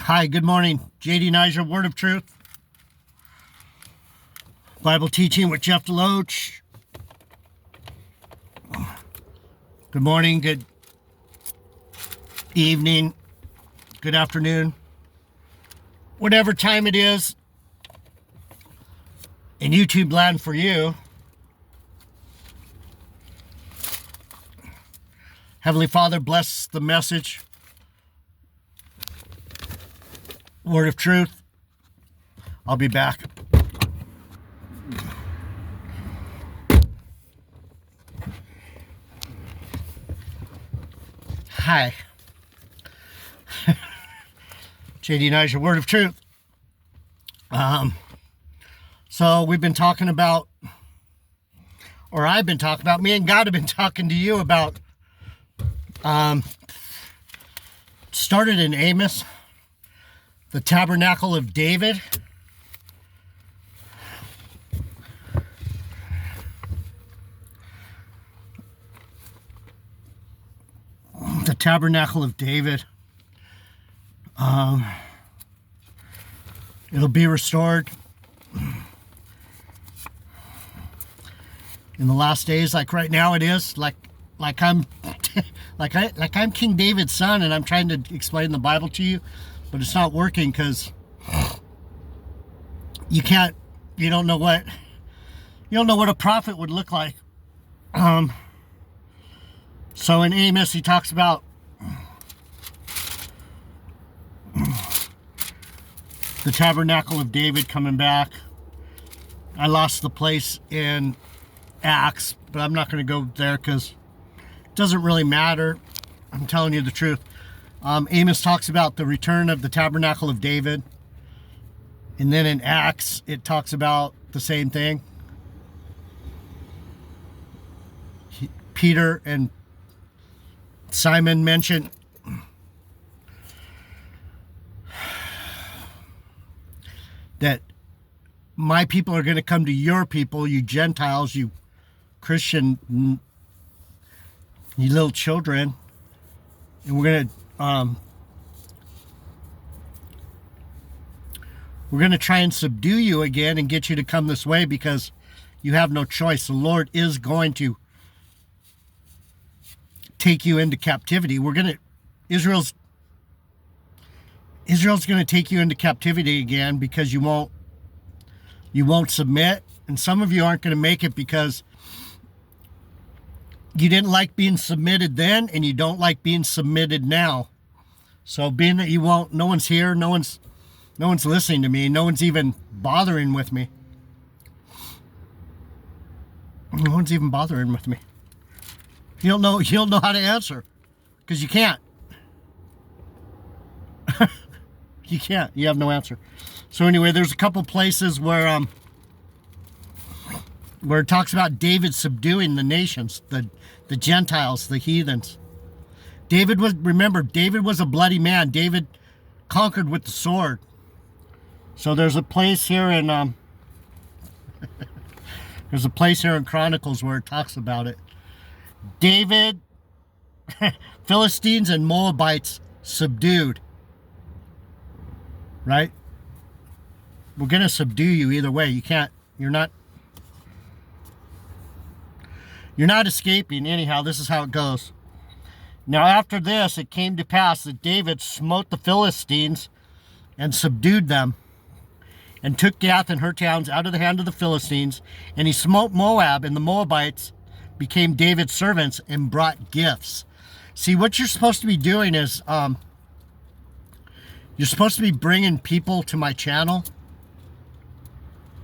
Hi, good morning. J.D. Niger, Word of Truth. Bible teaching with Jeff Deloach. Good morning, good evening, good afternoon. Whatever time it is in YouTube land for you. Heavenly Father, bless the message. Word of truth. I'll be back. Hi. J.D. Niger, Word of Truth. So we've been talking about, or I've been talking about, me and God have been talking to you about, started in Amos, the tabernacle of David. The tabernacle of David. It'll be restored in the last days, like right now it is. Like I'm I'm King David's son, and I'm trying to explain the Bible to you, but it's not working because you don't know what a prophet would look like. So in Amos, he talks about the tabernacle of David coming back. I lost the place in Acts, but I'm not going to go there because it doesn't really matter. I'm telling you the truth. Amos talks about the return of the tabernacle of David. And then in Acts, it talks about the same thing. Peter and Simon mentioned that my people are going to come to your people, you Gentiles, you Christian, you little children, and we're going to try and subdue you again and get you to come this way because you have no choice. The Lord is going to take you into captivity. Israel's going to take you into captivity again because you won't submit. And some of you aren't going to make it because you didn't like being submitted then, and you don't like being submitted now. So being that you won't, no one's here, no one's listening to me, no one's even bothering with me. No one's even bothering with me. You'll know how to answer because you can't. You can't. You have no answer. So anyway, there's a couple places where it talks about David subduing the nations, the Gentiles, the heathens. David was a bloody man. David conquered with the sword. So there's a place here in Chronicles where it talks about it. David, Philistines and Moabites subdued. Right? We're going to subdue you either way. You're not escaping anyhow. This is how it goes. Now after this, it came to pass that David smote the Philistines and subdued them, and took Gath and her towns out of the hand of the Philistines, and he smote Moab, and the Moabites became David's servants and brought gifts. See, what you're supposed to be doing is you're supposed to be bringing people to my channel.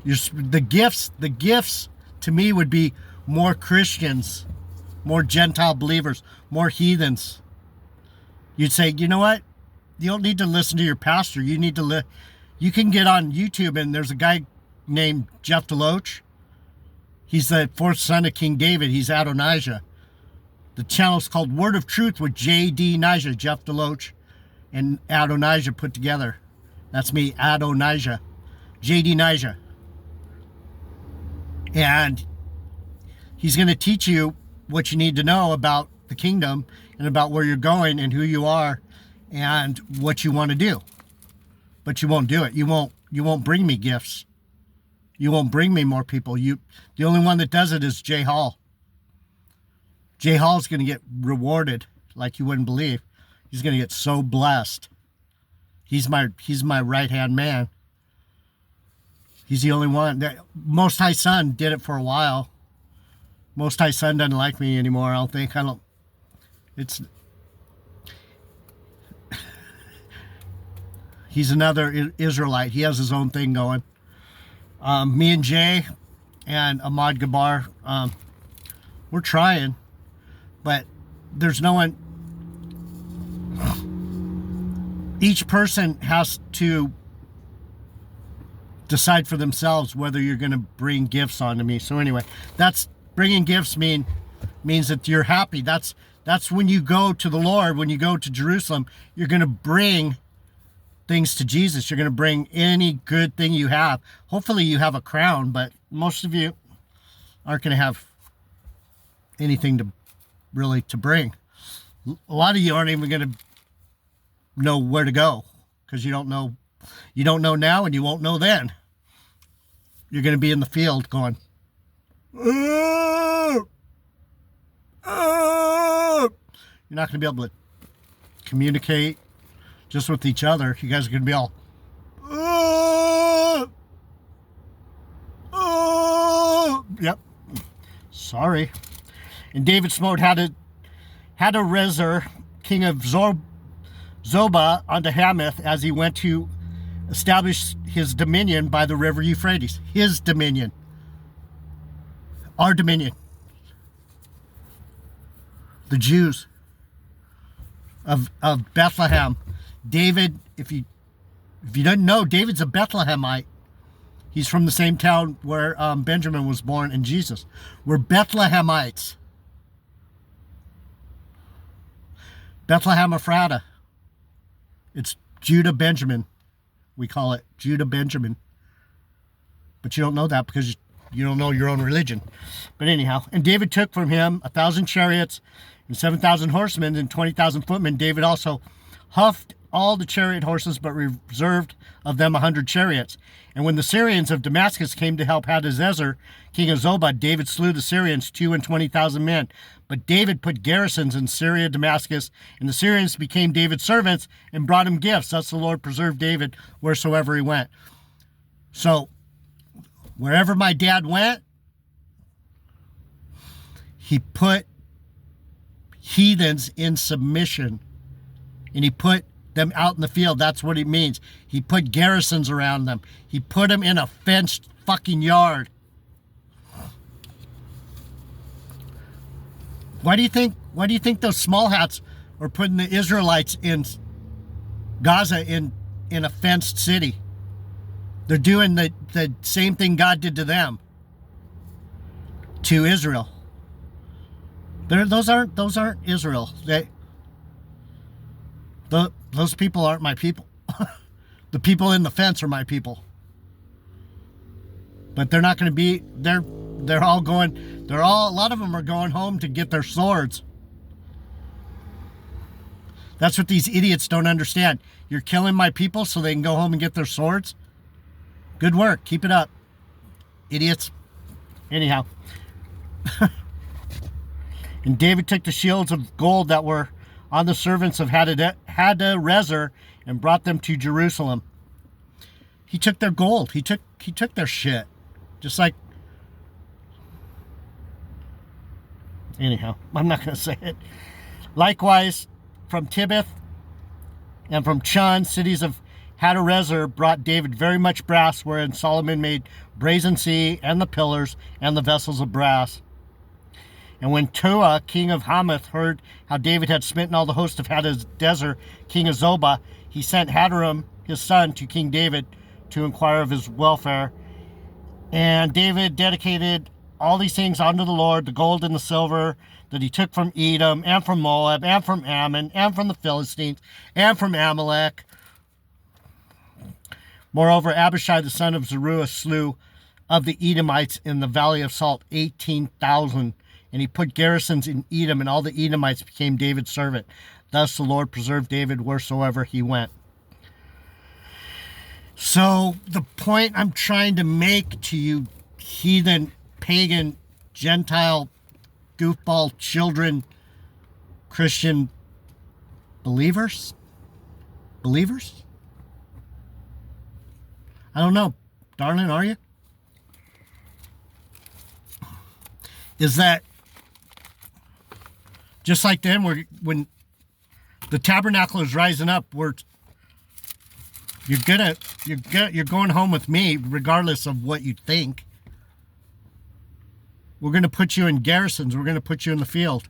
The gifts to me would be more Christians, more Gentile believers, more heathens. You'd say, you know what? You don't need to listen to your pastor. You need to you can get on YouTube, and there's a guy named Jeff Deloach. He's the fourth son of King David. He's Adonijah. The channel's called Word of Truth with J.D. Niger, Jeff Deloach, and Adonijah put together. That's me, Adonijah. J.D. Niger. And he's going to teach you what you need to know about the kingdom and about where you're going and who you are and what you want to do. but you won't do it. You won't bring me gifts. You won't bring me more people. The only one that does it is Jay Hall. Jay Hall's going to get rewarded like you wouldn't believe. He's going to get so blessed. He's my right-hand man. He's the only one. Most High Son did it for a while. Most High Son doesn't like me anymore, I don't think. He's another Israelite. He has his own thing going. Me and Jay and Ahmad Gabar, we're trying, but there's no one. Each person has to decide for themselves whether you're going to bring gifts onto me. So anyway, that's bringing gifts means that you're happy. That's when you go to the Lord, when you go to Jerusalem, you're going to bring things to Jesus. You're going to bring any good thing you have. Hopefully you have a crown, but most of you aren't going to have anything to bring. A lot of you aren't even going to know where to go because you don't know now and you won't know then. You're going to be in the field going, "Oh, oh." You're not going to be able to communicate just with each other. You guys are going to be all, "Oh, oh." Yep. Sorry. And David smote Hadarezer, king of Zobah, unto Hamath as he went to establish his dominion by the river Euphrates. His dominion. Our dominion. The Jews of Bethlehem. David, if you don't know, David's a Bethlehemite. He's from the same town where Benjamin was born and Jesus. We're Bethlehemites. Bethlehem Ephrata. It's Judah Benjamin. We call it Judah Benjamin. But you don't know that because you don't know your own religion. But anyhow, and David took from him 1,000 chariots and 7,000 horsemen and 20,000 footmen. David also huffed all the chariot horses, but reserved of them 100 chariots. And when the Syrians of Damascus came to help Hadarezer, king of Zobah, David slew the Syrians 22,000 men. But David put garrisons in Syria, Damascus, and the Syrians became David's servants and brought him gifts. Thus the Lord preserved David wheresoever he went. So, wherever my dad went, he put heathens in submission. And he put them out in the field. That's what it means. He put garrisons around them. He put them in a fenced fucking yard. Why do you think those small hats are putting the Israelites in Gaza in a fenced city? They're doing the same thing God did to them, to Israel. Those aren't Israel. Those people aren't my people. The people in the fence are my people. But they're not going to be. They're all going. A lot of them are going home to get their swords. That's what these idiots don't understand. You're killing my people so they can go home and get their swords. Good work. Keep it up, idiots. Anyhow. And David took the shields of gold that were on the servants of Hadarezer and brought them to Jerusalem. He took their gold. He took their shit. Just like, anyhow, I'm not going to say it. Likewise, from Tibbath and from Chun, cities of Hadarezer, brought David very much brass, wherein Solomon made brazen sea and the pillars and the vessels of brass. And when Toa, king of Hamath, heard how David had smitten all the host of Hadarezer, king of Zobah, he sent Hadaram, his son, to King David to inquire of his welfare. And David dedicated all these things unto the Lord, the gold and the silver that he took from Edom and from Moab and from Ammon and from the Philistines and from Amalek. Moreover, Abishai, the son of Zeruiah, slew of the Edomites in the valley of Salt 18,000. And he put garrisons in Edom, and all the Edomites became David's servant. Thus the Lord preserved David wheresoever he went. So the point I'm trying to make to you heathen, pagan, Gentile, goofball children, Christian believers? I don't know. Darling, are you? Is that just like then, when the tabernacle is rising up, you're going home with me, regardless of what you think. We're going to put you in garrisons. We're going to put you in the field.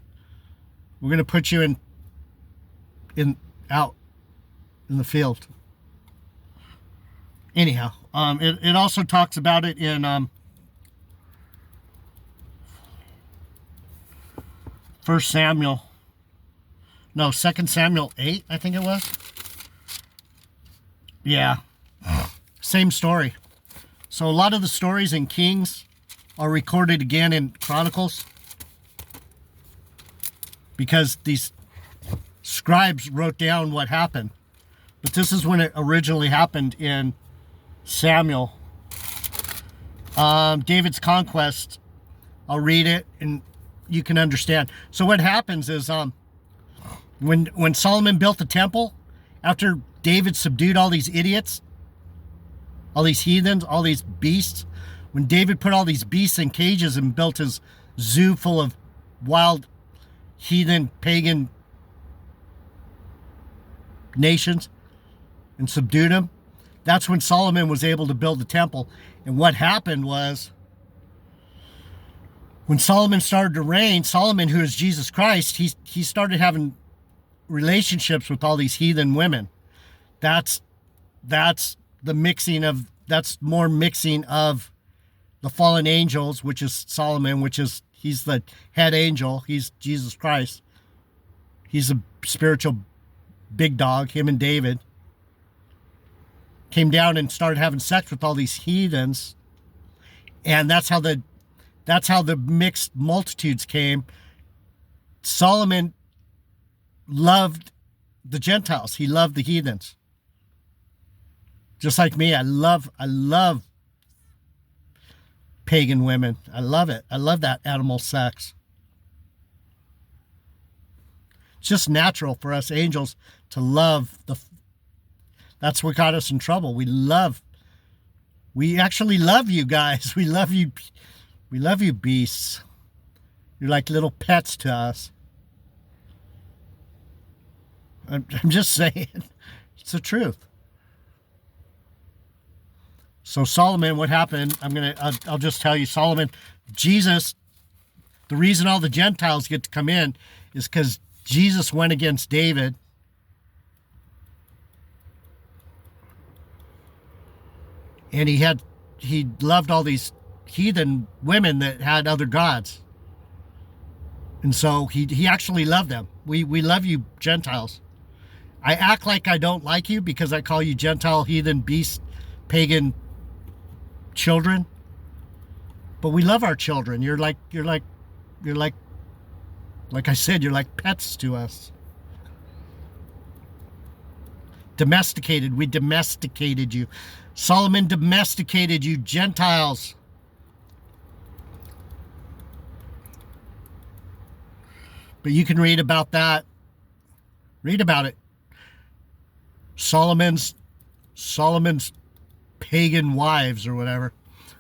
We're going to put you out in the field. Anyhow, it also talks about it in 2 Samuel 8, I think it was. Yeah, same story. So a lot of the stories in Kings are recorded again in Chronicles, because these scribes wrote down what happened. But this is when it originally happened in Samuel. David's conquest. I'll read it and you can understand. So what happens is when Solomon built the temple, after David subdued all these idiots, all these heathens, all these beasts, when David put all these beasts in cages and built his zoo full of wild heathen pagan nations and subdued them, that's when Solomon was able to build the temple. And what happened was, when Solomon started to reign, Solomon, who is Jesus Christ, he started having relationships with all these heathen women. That's more mixing of the fallen angels, which is Solomon, he's the head angel. He's Jesus Christ. He's a spiritual big dog. Him and David came down and started having sex with all these heathens, and that's how the mixed multitudes came. Solomon loved the Gentiles. He loved the heathens. Just like me, I love pagan women. I love it. I love that animal sex. It's just natural for us angels to love that's what got us in trouble. We actually love you guys. We love you beasts. You're like little pets to us. I'm just saying. It's the truth. So Solomon, what happened? I'll just tell you, Solomon, Jesus, the reason all the Gentiles get to come in is because Jesus went against David. And he loved all these heathen women that had other gods. And so he actually loved them. We love you, Gentiles. I act like I don't like you because I call you Gentile, heathen, beast, pagan children. But we love our children. You're like I said, you're like pets to us. Domesticated. We domesticated you. Solomon domesticated you, Gentiles. But you can read about that. Read about it. Solomon's pagan wives or whatever.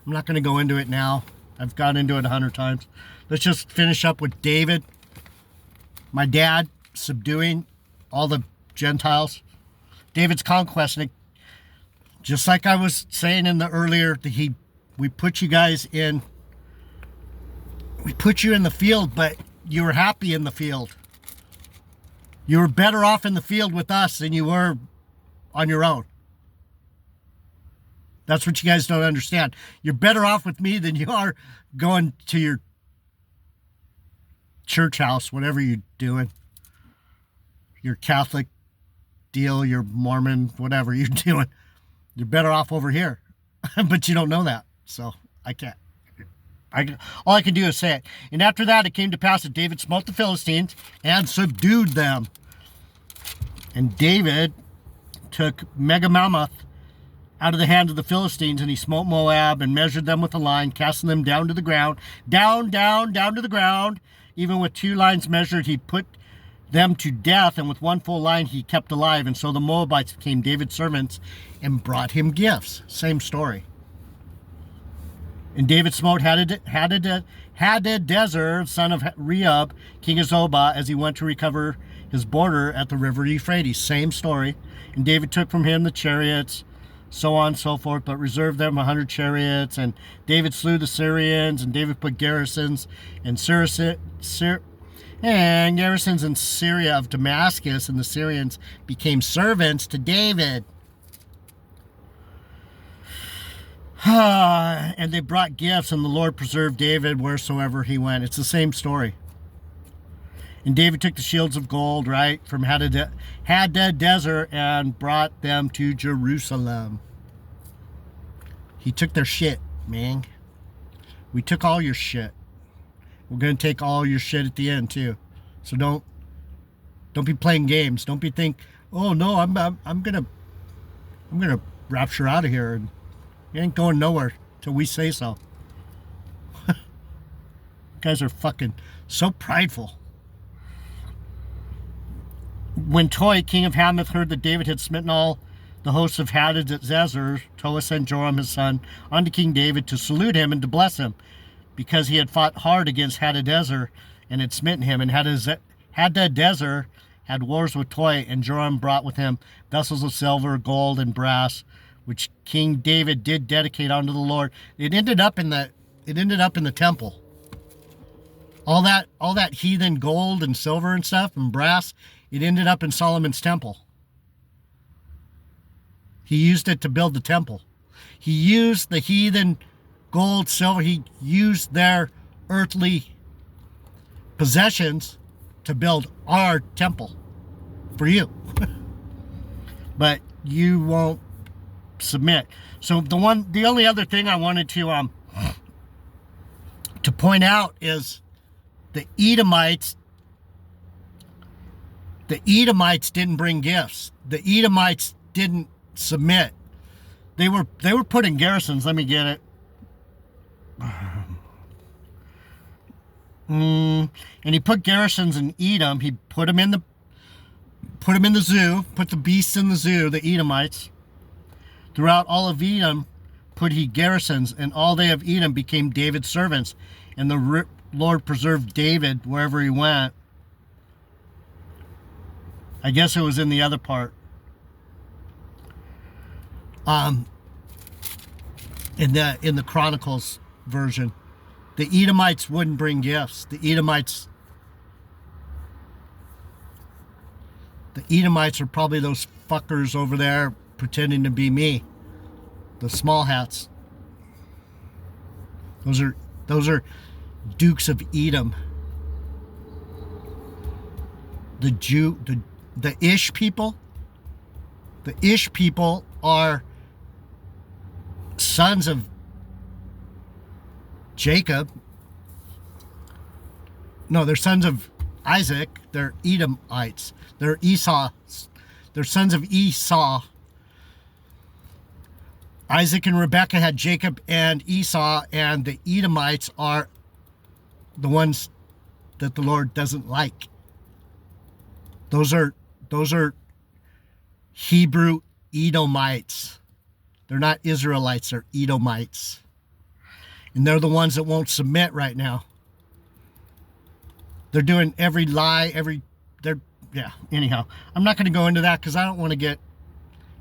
I'm not going to go into it now. I've gone into it 100 times. Let's just finish up with David, my dad, subduing all the Gentiles. David's conquest. Just like I was saying in the earlier, we put you guys in. We put you in the field, but you were happy in the field. You were better off in the field with us than you were on your own. That's what you guys don't understand. You're better off with me than you are going to your church house, whatever you're doing. Your Catholic deal, your Mormon, whatever you're doing. You're better off over here. But you don't know that. So I can't. All I can do is say it. And after that, it came to pass that David smote the Philistines and subdued them. And David took Megamoth out of the hand of the Philistines, and he smote Moab and measured them with a line, casting them down to the ground, down to the ground. Even with 2 lines measured, he put them to death, and with 1 full line he kept alive. And so the Moabites became David's servants and brought him gifts. Same story. And David smote Hadadezer, son of Rehob, king of Zobah, as he went to recover his border at the river Euphrates. Same story. And David took from him the chariots, so on and so forth, but reserved them 100 chariots. And David slew the Syrians, and David put garrisons in Syria of Damascus, and the Syrians became servants to David. And they brought gifts, and the Lord preserved David wheresoever he went. It's the same story. And David took the shields of gold, right, from Hadadezer and brought them to Jerusalem. He took their shit, man. We took all your shit. We're going to take all your shit at the end, too. So don't be playing games. Don't be think, oh, no, I'm going to rapture out of here, and you ain't going nowhere till we say so. You guys are fucking so prideful. When Toi, king of Hamath, heard that David had smitten all the hosts of Hadadezer, Toi sent Joram his son unto King David to salute him and to bless him, because he had fought hard against Hadadezer and had smitten him. And Hadadezer had wars with Toi, and Joram brought with him vessels of silver, gold, and brass, which King David did dedicate unto the Lord. It ended up in the temple. All that heathen gold and silver and stuff and brass, it ended up in Solomon's temple. He used it to build the temple. He used the heathen gold, silver. He used their earthly possessions to build our temple for you. But you won't submit. So the only other thing I wanted to point out is the Edomites didn't bring gifts. The Edomites didn't submit. They were put in garrisons. Let me get it. And he put garrisons in Edom. He put them in the zoo. Put the beasts in the zoo. The Edomites. Throughout all of Edom put he garrisons, and all they of Edom became David's servants. And the Lord preserved David wherever he went. I guess it was in the other part. In the Chronicles version, the Edomites wouldn't bring gifts. The Edomites are probably those fuckers over there pretending to be me. The small hats. Those are Dukes of Edom. The Ish people. The Ish people are sons of Jacob. No, they're sons of Isaac. They're Edomites. They're Esau. They're sons of Esau. Isaac and Rebekah had Jacob and Esau, and the Edomites are the ones that the Lord doesn't like. Those are Hebrew Edomites. They're not Israelites, they're Edomites. And they're the ones that won't submit right now. They're doing every lie, anyhow. I'm not going to go into that because I don't want to get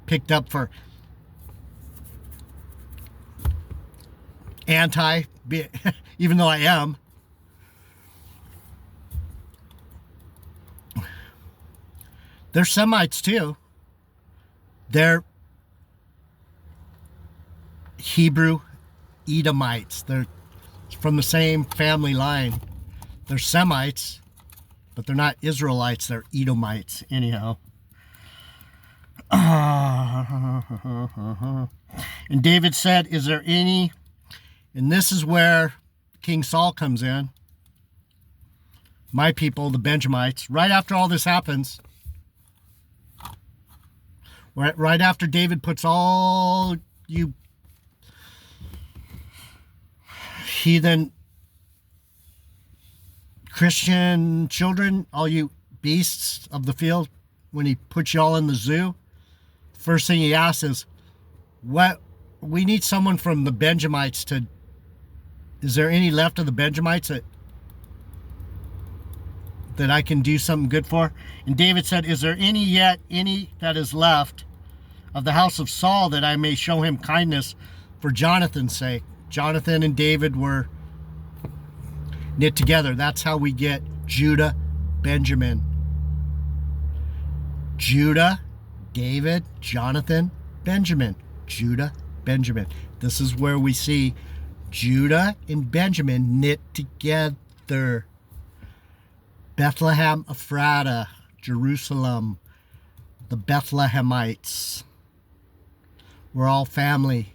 picked up for even though I am. They're Semites too. They're Hebrew Edomites. They're from the same family line. They're Semites, but they're not Israelites. They're Edomites. Anyhow. And David said, is there any... And this is where King Saul comes in. My people, the Benjamites. Right after all this happens... Right after David puts all you heathen Christian children, all you beasts of the field, when he puts you all in the zoo, first thing he asks is, what, we need someone from the Benjamites to, is there any left of the Benjamites that I can do something good for? And David said, is there any that is left of the house of Saul, that I may show him kindness for Jonathan's sake? Jonathan and David were knit together. That's how we get Judah, Benjamin. Judah, David, Jonathan, Benjamin. Judah, Benjamin. This is where we see Judah and Benjamin knit together. Bethlehem, Ephratah, Jerusalem, the Bethlehemites. We're all family.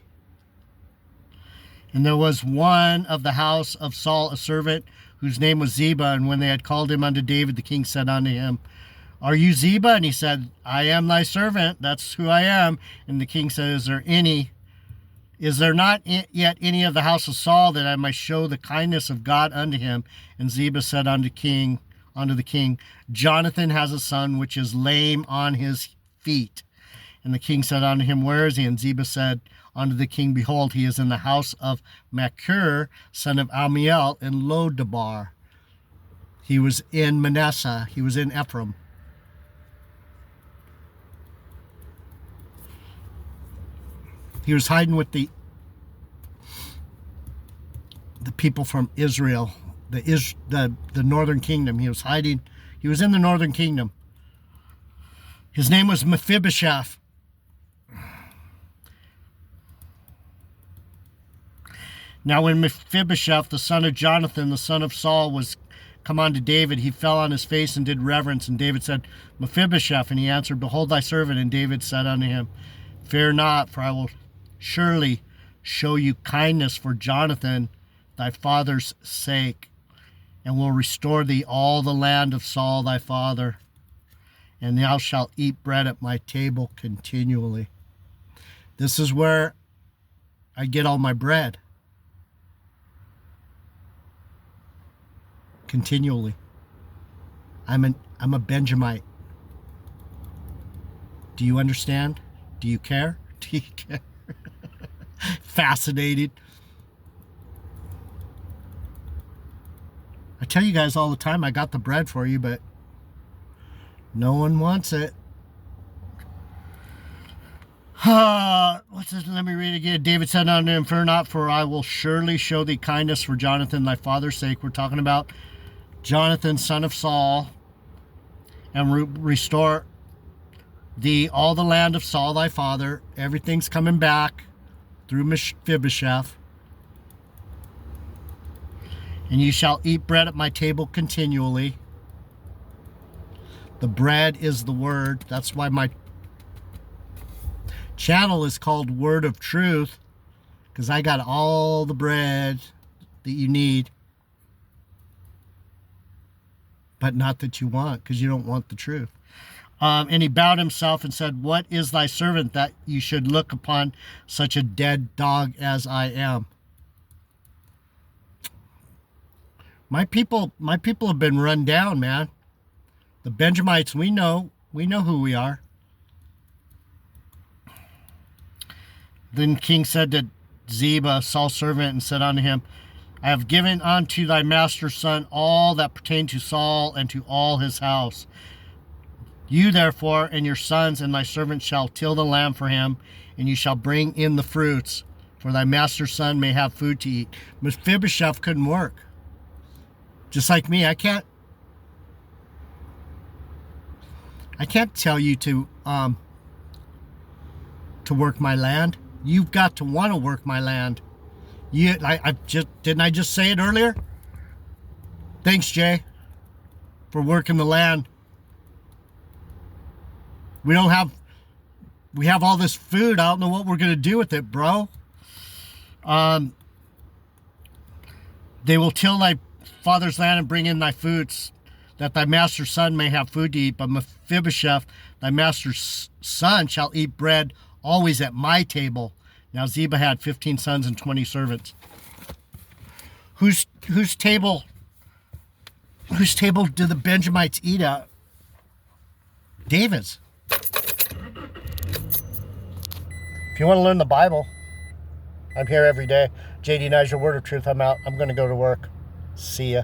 And there was one of the house of Saul, a servant, whose name was Ziba. And when they had called him unto David, the king said unto him, are you Ziba? And he said, I am thy servant. That's who I am. And the king said, is there not yet any of the house of Saul, that I might show the kindness of God unto him? And Ziba said unto the king, Jonathan has a son which is lame on his feet. And the king said unto him, where is he? And Ziba said unto the king, behold, he is in the house of Machir, son of Amiel, in Lodabar. He was in Manasseh. He was in Ephraim. He was hiding with the people from Israel, the northern kingdom. He was hiding. He was in the northern kingdom. His name was Mephibosheth. Now when Mephibosheth, the son of Jonathan, the son of Saul, was come unto David, he fell on his face and did reverence. And David said, Mephibosheth. And he answered, behold thy servant. And David said unto him, fear not, for I will surely show you kindness for Jonathan, thy father's sake, and will restore thee all the land of Saul thy father. And thou shalt eat bread at my table continually. This is where I get all my bread. Continually. I'm a Benjamite. Do you understand? Do you care? Do you care? Fascinated. I tell you guys all the time, I got the bread for you, but no one wants it. What's this? Let me read it again. David said unto him, fear not, for I will surely show thee kindness for Jonathan thy father's sake. We're talking about Jonathan, son of Saul, and restore thee all the land of Saul thy father. Everything's coming back through Mephibosheth. And you shall eat bread at my table continually. The bread is the word. That's why my channel is called Word of Truth, because I got all the bread that you need, but not that you want, because you don't want the truth. And he bowed himself and said, what is thy servant, that you should look upon such a dead dog as I am? My people have been run down, man. The Benjamites, we know who we are. Then the king said to Ziba, Saul's servant, and said unto him, I have given unto thy master's son all that pertained to Saul and to all his house. You therefore and your sons and thy servants shall till the land for him, and you shall bring in the fruits, for thy master's son may have food to eat. Mephibosheth couldn't work. Just like me, I can't tell you to work my land. You've got to want to work my land. Didn't I just say it earlier? Thanks, Jay, for working the land. We have all this food. I don't know what we're going to do with it, bro. They will till thy father's land and bring in thy foods, that thy master's son may have food to eat. But Mephibosheth, thy master's son, shall eat bread always at my table. Now Ziba had 15 sons and 20 servants. Whose table do the Benjamites eat at? David's. If you want to learn the Bible, I'm here every day. JD Niger, Word of Truth. I'm out. I'm going to go to work. See ya.